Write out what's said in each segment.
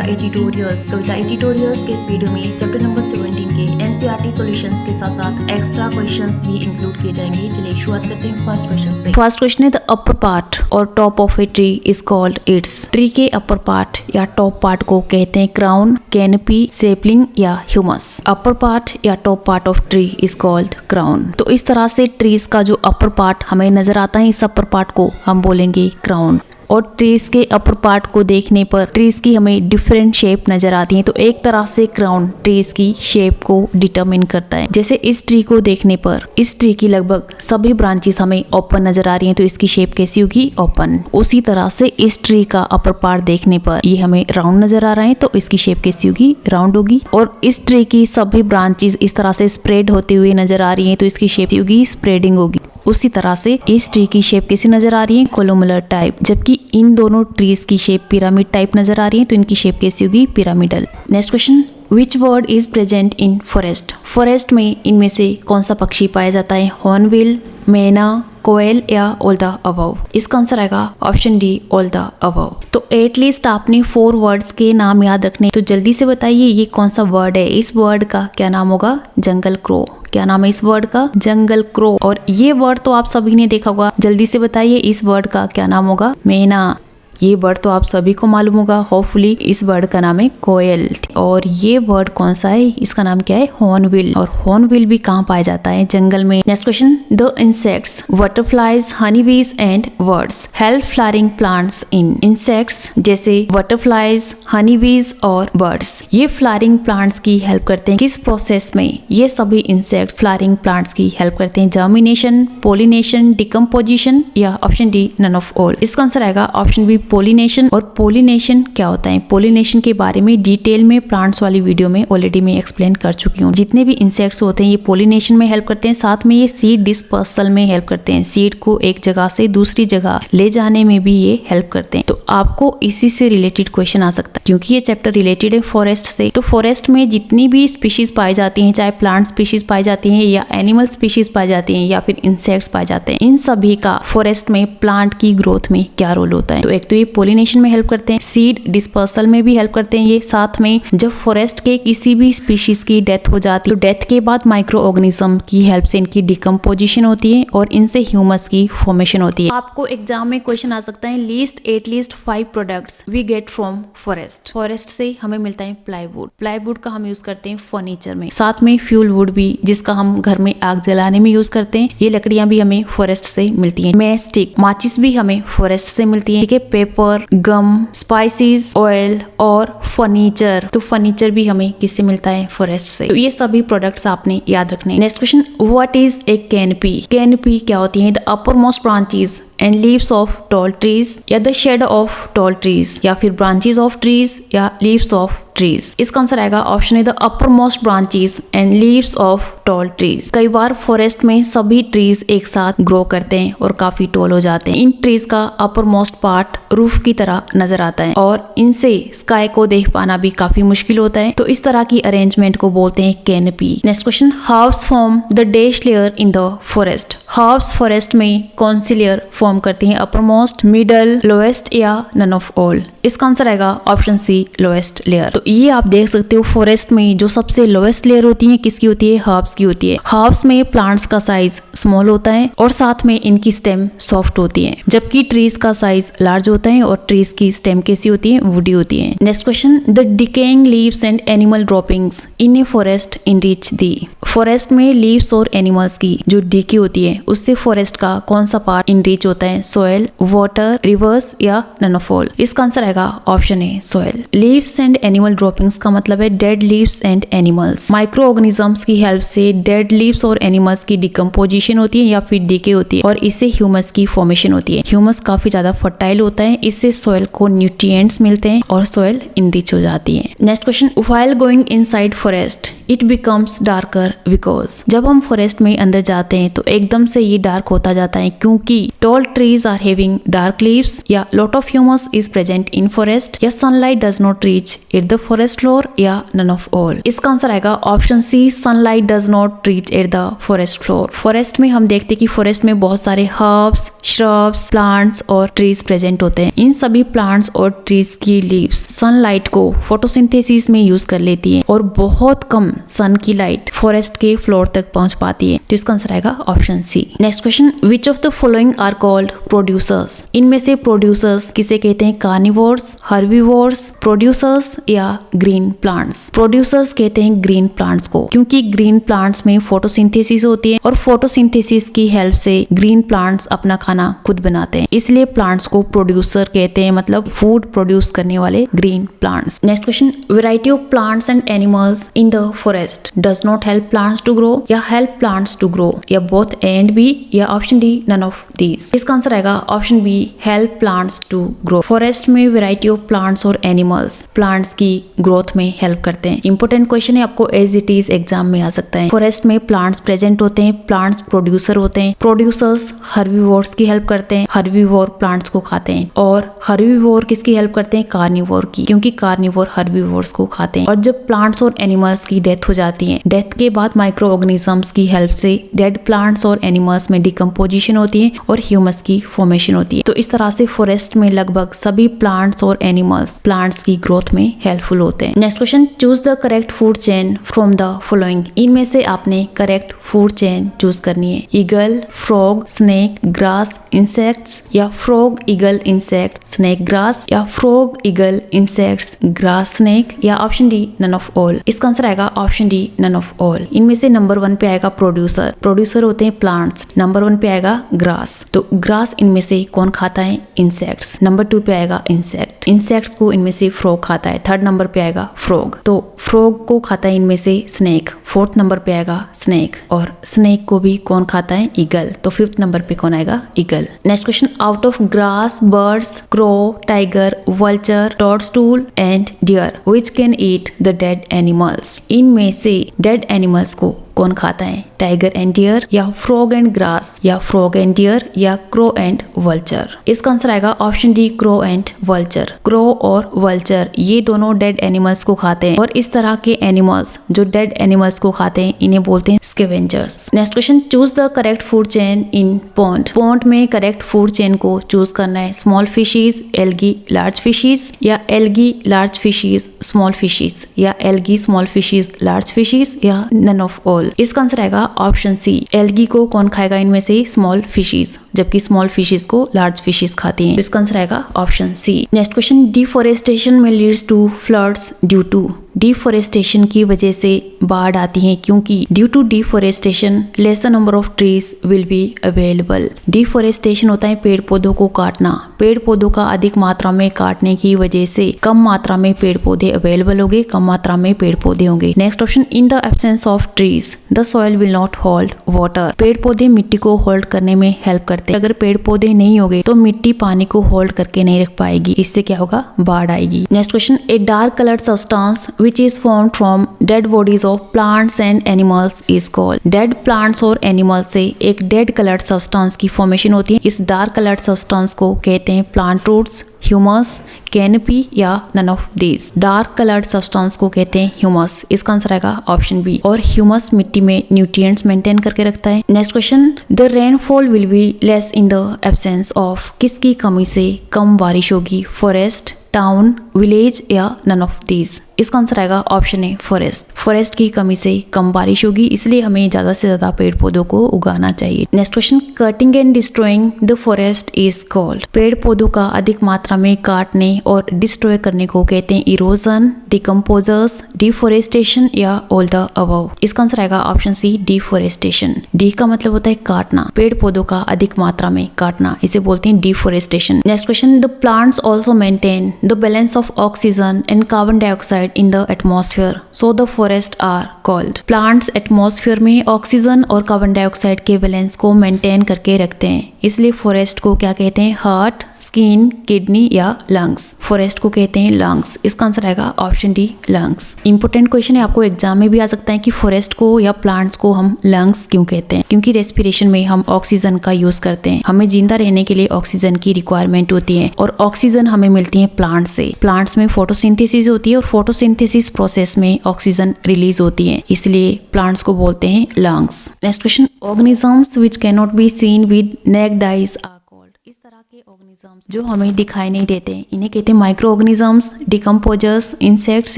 Editorials. कविता editorials के इस video में चैप्टर नंबर 17 के एनसीईआरटी सॉल्यूशंस के साथ साथ एक्स्ट्रा क्वेश्चंस भी इंक्लूड किए जाएंगे। चलिए शुरुआत करते हैं फर्स्ट क्वेश्चन से। फर्स्ट क्वेश्चन है द अपर पार्ट और top of a tree is called its. Tree के अपर पार्ट या टॉप पार्ट को कहते हैं क्राउन, कैनपी, सेपलिंग या ह्यूमस। अपर पार्ट या top part of tree is called crown. तो इस तरह से ट्रीज का जो अपर पार्ट हमें नजर आता है, इस अपर पार्ट को हम बोलेंगे क्राउन। और ट्रीज के अपर पार्ट को देखने पर ट्रीज की हमें डिफरेंट शेप नजर आती है। तो एक तरह से क्राउन ट्रीज की शेप को डिटरमिन करता है। जैसे इस ट्री को देखने पर इस ट्री की लगभग सभी ब्रांचेस हमें ओपन नजर आ रही हैं, तो इसकी शेप कैसी होगी? ओपन। उसी तरह से इस ट्री का अपर पार्ट देखने पर ये हमें राउंड नजर आ रहा है, तो इसकी शेप कैसी होगी? राउंड होगी। और इस ट्री की सभी ब्रांचेस इस तरह से स्प्रेड होते हुए नजर आ रही हैं, तो इसकी शेप होगी स्प्रेडिंग होगी। उसी तरह से इस ट्री की शेप कैसी नजर आ रही है? कोलोमुलर टाइप। जबकि इन दोनों ट्रीज की शेप पिरामिड टाइप नजर आ रही है, तो इनकी शेप कैसी होगी? Pyramidal. Next question, which word is present in forest. Forest में इनमें से कौन सा पक्षी पाया जाता है? हॉर्नबिल, मैना, कोयल या ऑल द अबव। इसका आंसर आएगा option D, all the above. तो एटलीस्ट आपने 4 वर्ड्स के नाम याद रखने, तो जल्दी से बताइए ये कौन सा वर्ड है। इस वर्ड का क्या नाम होगा? जंगल क्रो। क्या नाम है इस वर्ड का? जंगल क्रो। और ये वर्ड तो आप सभी ने देखा होगा, जल्दी से बताइए इस वर्ड का क्या नाम होगा? मैना। ये वर्ड तो आप सभी को मालूम होगा होपफुली। इस वर्ड का नाम है कोयल। और ये वर्ड कौन सा है? इसका नाम क्या है? हॉर्नबिल। और हॉर्नबिल भी कहाँ पाया जाता है? जंगल में। Next question, the insects, butterflies, honeybees and birds help flowering plants in. Insects जैसे बटरफ्लाइज, हनीबीज और बर्ड्स, ये फ्लावरिंग प्लांट्स की हेल्प करते हैं किस प्रोसेस में? ये सभी इंसेक्ट्स फ्लावरिंग प्लांट्स की हेल्प करते हैं। जर्मिनेशन, पोलिनेशन, डिकम्पोजिशन या option D, none of all. इसका आंसर आएगा ऑप्शन बी, पोलिनेशन। और पोलिनेशन क्या होता है? पोलिनेशन के बारे में डिटेल में प्लांट्स वाली वीडियो में ऑलरेडी मैं एक्सप्लेन कर चुकी हूँ। जितने भी इंसेक्ट्स होते हैं ये पोलिनेशन में हेल्प करते हैं, साथ में ये सीड डिस्पर्सल में हेल्प करते हैं। सीड को एक जगह से दूसरी जगह ले जाने में भी ये हेल्प करते हैं। तो आपको इसी से रिलेटेड क्वेश्चन आ सकता है, क्योंकि ये चैप्टर रिलेटेड है फॉरेस्ट से। तो फॉरेस्ट में जितनी भी स्पीशीज पाई जाती हैं, चाहे प्लांट स्पीशीज पाई जाती हैं या एनिमल स्पीशीज पाई जाती हैं या फिर इंसेक्ट्स पाए जाते हैं, इन सभी का फॉरेस्ट में प्लांट की ग्रोथ में क्या रोल होता है? तो एक तो ये पोलिनेशन में हेल्प करते हैं, सीड डिस्पर्सल में भी हेल्प करते हैं ये। साथ में जब फॉरेस्ट के किसी भी स्पीशीज की डेथ हो जाती है, तो डेथ के बाद माइक्रो ऑर्गेनिज्म की हेल्प से इनकी डिकम्पोजिशन होती है और इनसे ह्यूमस की फॉर्मेशन होती है। आपको एग्जाम में क्वेश्चन आ सकता है, at least 5 products we get from forest. Forest से हमें मिलता है प्लाईवुड। प्लाईवुड का हम यूज करते हैं फर्नीचर में। साथ में फ्यूल वुड भी, जिसका हम घर में आग जलाने में यूज करते हैं। ये लकड़ियां भी हमें फॉरेस्ट से मिलती है। मैस्टिक, माचिस भी हमें फॉरेस्ट से मिलती है। ठीक है, पेपर, गम, स्पाइसेस, ऑयल और फर्नीचर, तो फर्नीचर भी हमें किससे मिलता है? फॉरेस्ट से। तो ये सभी प्रोडक्ट्स आपने याद रखने। Next question, what is a canopy. Canopy क्या होती है? The upper most branches and leaves of tall trees या the shade of tall trees या फिर ब्रांचेस ऑफ ट्रीज या लीव्स ऑफ ट्रीज। इसका आंसर आएगा ऑप्शन है the upper most branches and leaves of tall trees. कई बार forest में सभी ट्रीज एक साथ ग्रो करते हैं और काफी टॉल हो जाते हैं। इन ट्रीज का अपर मोस्ट पार्ट रूफ की तरह नजर आता है और इनसे स्काई को देख पाना भी काफी मुश्किल होता है। तो इस तरह की अरेंजमेंट को बोलते हैं canopy. Next question, herbs form the dash layer in the forest. Herbs forest में कौन सी लेयर फॉर्म करती हैं? अपर मोस्ट, मिडल, लोएस्ट या नन ऑफ ऑल। इसका आंसर आएगा ऑप्शन सी, लोएस्ट लेयर। तो ये आप देख सकते हो फॉरेस्ट में जो सबसे लोएस्ट लेयर होती है किसकी होती है? हर्ब्स की होती है। हर्ब्स में प्लांट्स का साइज स्मॉल होता है और साथ में इनकी स्टेम सॉफ्ट होती है, जबकि ट्रीज का साइज लार्ज होता है और ट्रीज की स्टेम कैसी होती है? वुडी होती है। Next question, the decaying leaves and animal droppings in a forest enrich the. Forest में लीव्स और एनिमल्स की जो डीके होती है उससे फॉरेस्ट का कौन सा पार्ट इनरिच होता है? सॉइल, वाटर, रिवर्स या नन ऑफ ऑल। इसका आंसर आएगा option A, soil. Leaves and animal droppings का मतलब है dead leaves and animals. Micro organisms की हेल्प से डेड लीव्स और एनिमल्स की डिकम्पोजिशन होती है या फिर डीके होती है और इससे ह्यूमस की फॉर्मेशन होती है। ह्यूमस काफी ज्यादा फर्टाइल होता है, इससे सॉइल को न्यूट्रिएंट्स मिलते हैं और सॉइल इनरिच हो जाती है। Next question, while going inside forest it becomes darker because जब हम फॉरेस्ट में अंदर जाते हैं तो एकदम से ये डार्क होता जाता है क्योंकि tall trees are having dark leaves, या lot of humus is present in forest, या sunlight does not reach at the forest floor, या नन ऑफ ऑल। इसका आंसर आएगा option C, sunlight does not reach at the forest floor. Forest में हम देखते हैं कि फॉरेस्ट में बहुत सारे हर्ब्स, श्रब्स, प्लांट्स और ट्रीज प्रेजेंट होते हैं। इन सभी प्लांट्स और ट्रीज की लीव्स सनलाइट को फोटोसिंथेसिस में यूज कर लेती है और बहुत कम सन की लाइट फॉरेस्ट के फ्लोर तक पहुंच पाती है। तो इसका आंसर आएगा option C. Next question, which of the following are called producers? इनमें से प्रोड्यूसर्स किसे कहते हैं? कार्निवोर्स, हर्बीवोर्स, प्रोड्यूसर्स या ग्रीन प्लांट्स? प्रोड्यूसर्स कहते हैं ग्रीन प्लांट्स को, क्योंकि ग्रीन प्लांट्स में फोटोसिंथेसिस होती है और फोटोसिंथेसिस की हेल्प से ग्रीन प्लांट्स अपना खाना खुद बनाते हैं, इसलिए प्लांट्स को प्रोड्यूसर कहते हैं, मतलब फूड प्रोड्यूस करने वाले green plants. Next question, variety of plants and animals in the forest does not help plants to grow, या हेल्प प्लांट्स टू ग्रो, या बोथ एंड बी, या option D none of these? इसका answer आएगा option B, help plants to grow. Forest में variety of plants और animals plants की growth में help करते हैं। इंपॉर्टेंट क्वेश्चन है, आपको एज इट इज एग्जाम में आ सकता है। फॉरेस्ट में प्लांट्स प्रेजेंट होते हैं, प्लांट्स प्रोड्यूसर होते हैं, प्रोड्यूसर्स हर्बीवोर्स की हेल्प करते हैं, हर्बीवोर प्लांट्स को खाते हैं, और हर्बीवोर किसकी हेल्प करते हैं? कार्निवोर की, क्योंकि कार्निवोर हर्बीवोर्स को खाते हैं। और जब प्लांट्स और एनिमल्स की डेथ हो जाती है, डेथ के बाद माइक्रो ऑर्गेनिजम्स की हेल्प से डेड प्लांट्स और एनिमल्स में डिकम्पोजिशन होती है और ह्यूमस की फॉर्मेशन होती है। तो इस तरह से फॉरेस्ट में लगभग सभी प्लांट्स और एनिमल्स प्लांट्स की ग्रोथ में हेल्पफुल होते हैं। Next question, choose the correct food chain from the following. इनमें से आपने करेक्ट फूड चेन चूज करनी है। Eagle, frog, snake, grass, insects, या frog, eagle, insect, snake, grass, या frog, eagle, insects, grass, snake, या option D none of all? इसका answer आएगा option D none of all. इनमें से नंबर 1 पे आएगा प्रोड्यूसर, प्रोड्यूसर होते हैं प्लांट्स। नंबर 1 पे आएगा ग्रास, तो ग्रास इनमें से कौन खाता है? इंसेक्ट्स। नंबर 2 पे आएगा इंसेक्ट, इंसेक्ट्स को इनमें से फ्रॉग खाता है। थर्ड नंबर पे आएगा फ्रॉग, तो फ्रॉग को खाता है इनमें से स्नेक। फोर्थ नंबर पे आएगा स्नेक, और स्नेक को भी कौन खाता है? ईगल, तो 5th नंबर पे कौन आएगा? Eagle. Next question, out of grass, birds, crow, tiger, vulture, toadstool and deer which can eat the dead animals? इनमें से डेड एनिमल्स को कौन खाता है? टाइगर एंड डियर, या फ्रॉग एंड ग्रास, या फ्रॉग एंड डियर, या क्रो एंड वल्चर? इसका आंसर आएगा option D, crow and vulture. Crow और वल्चर ये दोनों डेड एनिमल्स को खाते हैं, और इस तरह के एनिमल्स जो डेड एनिमल्स को खाते हैं इन्हें बोलते हैं scavengers. Next question, choose the correct food chain in pond. Pond में करेक्ट फूड चेन को चूज करना है। Small fishes, algae, large fishes, या algae, large fishes, small fishes, या algae, small fishes, large fishes, या नन ऑफ ऑल? इसका answer आएगा option सी, algae को कौन खाएगा इनमें से? स्मॉल फिशीज, जबकि स्मॉल फिशीज को लार्ज फिशीज खाती हैं। इसका आंसर आएगा option C. Next question, deforestation में leads to floods due to. Deforestation की वजह से बाढ़ आती है क्योंकि due to deforestation lesser number of trees will be available. Deforestation होता है पेड़ पौधों को काटना। पेड़ पौधों का अधिक मात्रा में काटने की वजह से कम मात्रा में पेड़ पौधे अवेलेबल होंगे, कम मात्रा में पेड़ पौधे होंगे। Next option, in the absence of trees the soil will not hold water. पेड़ पौधे मिट्टी को होल्ड करने में हेल्प करते हैं। अगर पेड़ पौधे नहीं होंगे तो मिट्टी पानी को होल्ड करके नहीं रख पाएगी, इससे क्या होगा? बाढ़ आएगी। Next question, a dark coloured substance which is formed from dead bodies of plants and animals is called। dead plants और animals से एक dead colored substance की formation होती है। इस dark colored substance को कहते हैं plant roots, ह्यूमस, कैनपी, या none of these? Dark coloured substance को कहते हैं ह्यूमस। इसका आंसर आएगा ऑप्शन बी, और ह्यूमस मिट्टी में न्यूट्रिएंट्स मेंटेन करके रखता है। Next question, the rainfall will be less in the absence of. किसकी कमी से कम बारिश होगी? फॉरेस्ट, टाउन, विलेज, या नन ऑफ दीज? इसका आंसर आएगा ऑप्शन ए, फॉरेस्ट। फॉरेस्ट की कमी से कम बारिश होगी, इसलिए हमें ज्यादा से ज्यादा पेड़ पौधों को उगाना चाहिए। Next question, cutting and destroying the forest is called. पेड़ पौधों का अधिक मात्रा में काटने और डिस्ट्रॉय करने को कहते हैं इरोजन, डिकम्पोजर्स, डिफोरेस्टेशन, या ऑल द अबव? इसका आंसर आएगा ऑप्शन सी, डिफोरेस्टेशन। डी का मतलब होता है काटना, पेड़ पौधों का अधिक मात्रा में काटना, इसे बोलते हैं deforestation. Next question, the plants also maintain the balance of oxygen and carbon dioxide in the atmosphere, so the forests are called. Plants atmosphere में ऑक्सीजन और कार्बन डाइऑक्साइड के बैलेंस को मेंटेन करके रखते हैं, इसलिए फॉरेस्ट को क्या कहते हैं? हार्ट, स्किन, किडनी या लंग्स। फॉरेस्ट को कहते हैं लंग्स। इसका आंसर आएगा option D, lungs. Important question है, आपको एग्जाम में भी आ सकता है कि फॉरेस्ट को या प्लांट्स को हम लंग्स क्यों कहते हैं? क्योंकि रेस्पिरेशन में हम ऑक्सीजन का यूज करते हैं। हमें जिंदा रहने के लिए ऑक्सीजन की रिक्वायरमेंट होती है और ऑक्सीजन हमें मिलती है प्लांट से। प्लांट्स में फोटोसिंथेसिस होती है और फोटोसिंथेसिस प्रोसेस में ऑक्सीजन रिलीज होती है, इसलिए प्लांट्स को बोलते हैं lungs. Next question, organisms which can not be seen with naked eyes are called. इस तरह के ऑर्गेनिजम्स जो हमें दिखाई नहीं देते, इन्हें कहते हैं माइक्रो ऑर्गेनिजम्स, डिकम्पोजर्स, इंसेक्ट्स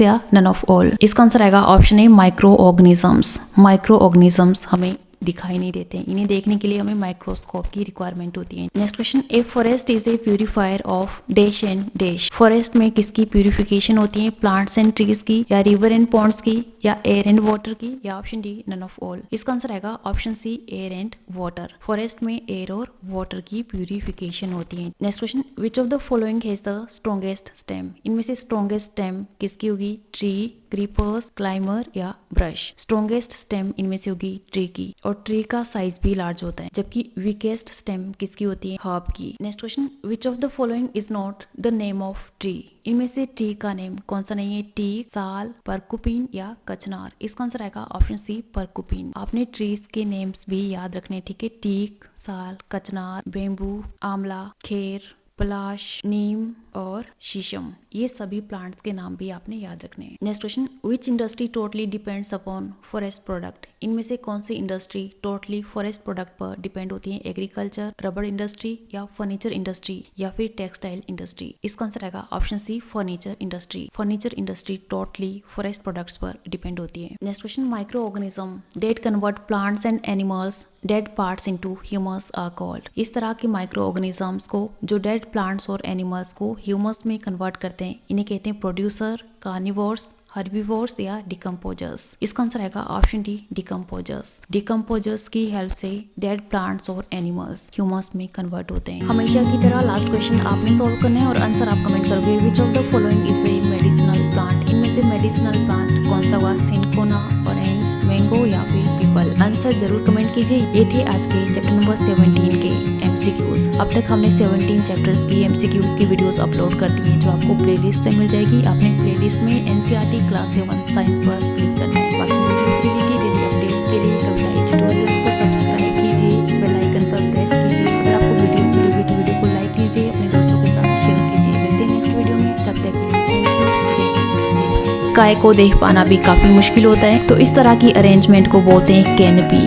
या नन ऑफ ऑल। इसका आंसर आएगा option A, micro organisms. Micro organisms हमें दिखाई नहीं देते, इन्हें देखने के लिए हमें माइक्रोस्कोप की रिक्वायरमेंट होती है। Next question, a forest is a purifier of dash and dash. Forest में किसकी प्यूरिफिकेशन होती है? प्लांट्स एंड ट्रीज की, या रिवर एंड पॉन्ड्स की, या एयर एंड वाटर की, या option D, none of all. इसका आंसर आएगा option C, air and water. Forest में एयर और वाटर की प्यूरिफिकेशन होती है। Next question, which of the following has the strongest stem. इनमें से स्ट्रॉन्गेस्ट स्टेम किसकी होगी? ट्री, क्रीपर्स, क्लाइमर या ब्रश। स्ट्रॉन्गेस्ट स्टेम इनमें से होगी ट्री की, और ट्री का साइज भी लार्ज होता है, जबकि वीकेस्ट स्टेम किसकी होती है? हर्ब की। Next question, which of the following is not the name of tree. इनमें से ट्री का नेम कौन सा नहीं है? टीक, साल, परकुपिन या कचनार। इसका आंसर आएगा ऑप्शन सी, परकुपिन। आपने ट्रीज के नेम्स भी याद रखने, ठीक है? टीक, साल, कचनार, बेम्बू, आंवला, खेर, पलाश, नीम और शीशम, ये सभी प्लांट्स के नाम भी आपने याद रखने हैं। Next question, which industry totally depends upon forest product. इनमें से कौन सी इंडस्ट्री टोटली फॉरेस्ट प्रोडक्ट पर डिपेंड होती है? एग्रीकल्चर, रबर इंडस्ट्री या फर्नीचर इंडस्ट्री या फिर टेक्सटाइल इंडस्ट्री। इसका आंसर आएगा option C, furniture industry. Furniture industry totally forest products पर डिपेंड होती है। Next question, micro organism that convert plants and animals dead parts into humus are called. इस तरह के माइक्रो ऑर्गेनिजम्स को जो डेड प्लांट्स और एनिमल्स को ह्यूमस में कन्वर्ट करते हैं, इन्हें कहते हैं प्रोड्यूसर, कार्निवोर्स, हर्बीवोर्स या डिकम्पोजर्स। इसका आंसर आएगा ऑप्शन डी, डिकम्पोजर्स। डिकम्पोजर्स की हेल्प से डेड प्लांट्स और एनिमल्स ह्यूमस में कन्वर्ट होते हैं। हमेशा की तरह लास्ट क्वेश्चन आपने सॉल्व करना है और आंसर आप कमेंट करोगे। विच of the following is a medicinal plant. इनमें से मेडिसिनल प्लांट कौन सा हुआ? सिनकोना, ऑरेंज, मैंगो या फिर पीपल। आंसर जरूर कमेंट कीजिए। ये थे आज के चैप्टर नंबर 17 के MCQs। अब तक हमने 17 चैप्टर्स की MCQs की वीडियोस अपलोड कर दी हैं, जो आपको प्लेलिस्ट से मिल जाएगी। आपने प्लेलिस्ट में NCERT क्लास 7 साइंस पर क्लिक करना है। बाकी वीडियोस के लिए, डेली अपडेट्स के लिए कविता एडिटोरियल्स को सब्सक्राइब कीजिए, बेल आइकन पर प्रेस कीजिए। अगर आपको वीडियो अच्छी लगी तो वीडियो को लाइक कीजिए, अपने दोस्तों के साथ शेयर कीजिए। मिलते हैं नेक्स्ट वीडियो में, तब तक के लिए थैंक यू। गाय को देख पाना भी काफी मुश्किल होता है, तो इस तरह की अरेंजमेंट को बोलते हैं कैनपी।